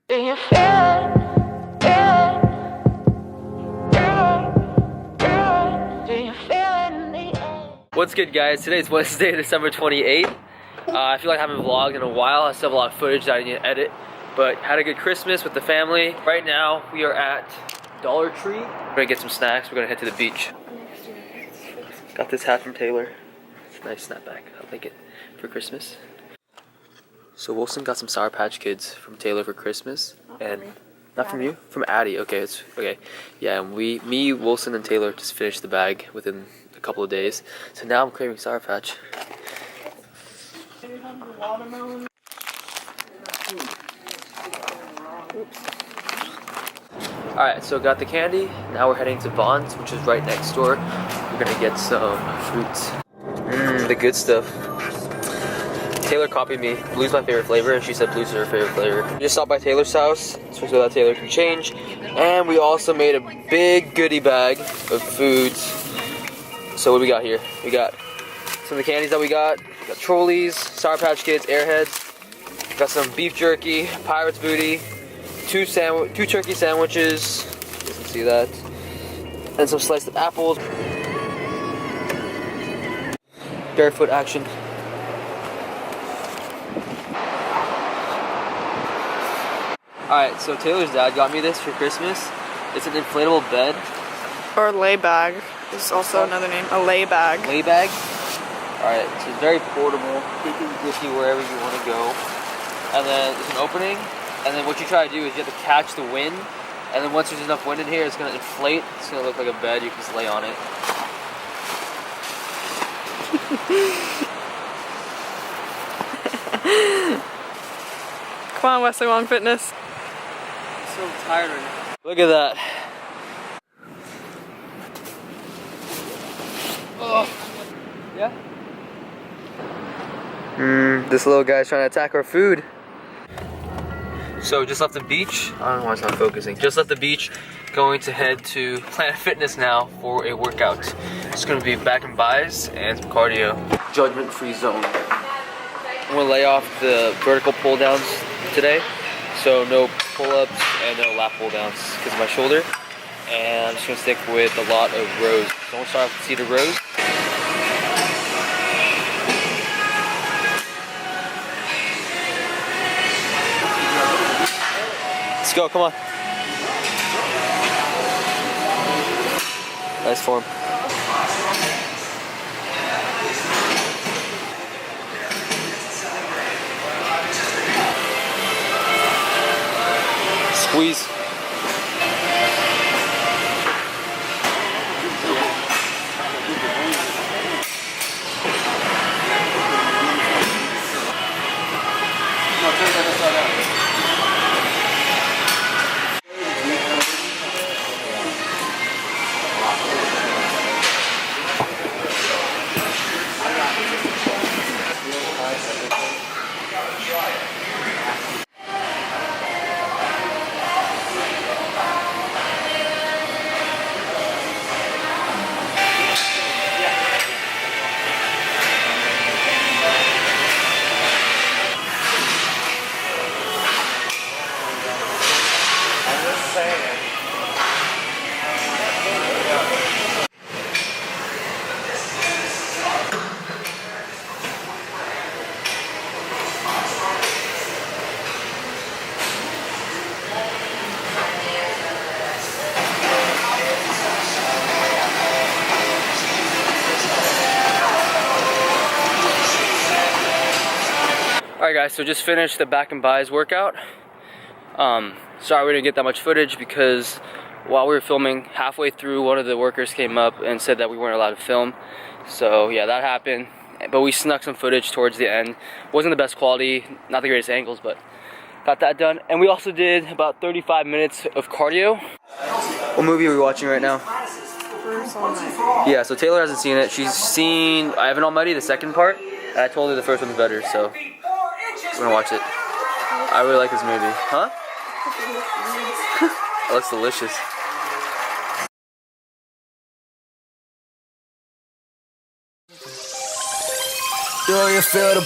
Do you feel it? Do you feel it in the air? What's good, guys? Today's Wednesday, December 28th. I feel like I haven't vlogged in a while. I still have a lot of footage that I need to edit, but had a good Christmas with the family. Right now, we are at Dollar Tree. We're gonna get some snacks. We're gonna head to the beach. Got this hat from Taylor. It's a nice snapback. I'll take it for Christmas. So Wilson got some Sour Patch Kids from Taylor for Christmas, and not from you, from Addie. Okay, it's okay. Yeah, and me, Wilson, and Taylor just finished the bag within a couple of days. So now I'm craving Sour Patch. Alright, so got the candy. Now we're heading to Vaughn's, which is right next door. We're gonna get some fruits. The good stuff. Taylor copied me. Blue's my favorite flavor, and she said blue's her favorite flavor. We just stopped by Taylor's house, so that Taylor can change. And we also made a big goodie bag of foods. So what do we got here? We got some of the candies that we got. We got Trolleys, Sour Patch Kids, Airheads. Got some beef jerky, Pirate's Booty, two turkey sandwiches. You can see that. And some sliced up apples. Barefoot action. Alright, so Taylor's dad got me this for Christmas. It's an inflatable bed. Or lay bag is also another name. A lay bag. Lay bag? Alright, so it's very portable. Take it with you wherever you want to go. And then there's an opening. And then what you try to do is you have to catch the wind. And then once there's enough wind in here, it's going to inflate. It's going to look like a bed. You can just lay on it. Come on, WesleyWongFitness. So tired right now. Look at that. Oh. Yeah? This little guy's trying to attack our food. So just left the beach. I don't know why it's not focusing. Just left the beach. Going to head to Planet Fitness now for a workout. It's going to be back and buys and some cardio. Judgment-free zone. I'm going to lay off the vertical pull downs today. So no pull-ups and no lat pull-downs because of my shoulder. And I'm just going to stick with a lot of rows. So I'm going to start off with seated rows. Let's go, come on. Nice form. Squeeze. Alright guys, so just finished the back and buys workout. Sorry we didn't get that much footage because while we were filming, halfway through one of the workers came up and said that we weren't allowed to film. So yeah, that happened. But we snuck some footage towards the end. Wasn't the best quality, not the greatest angles, but got that done. And we also did about 35 minutes of cardio. What movie are we watching right now? Yeah, so Taylor hasn't seen it. She's seen Ivan Almighty, the second part. And I told her the first one's better, so we're gonna watch it. I really like this movie. Huh? It looks delicious. Do you feel the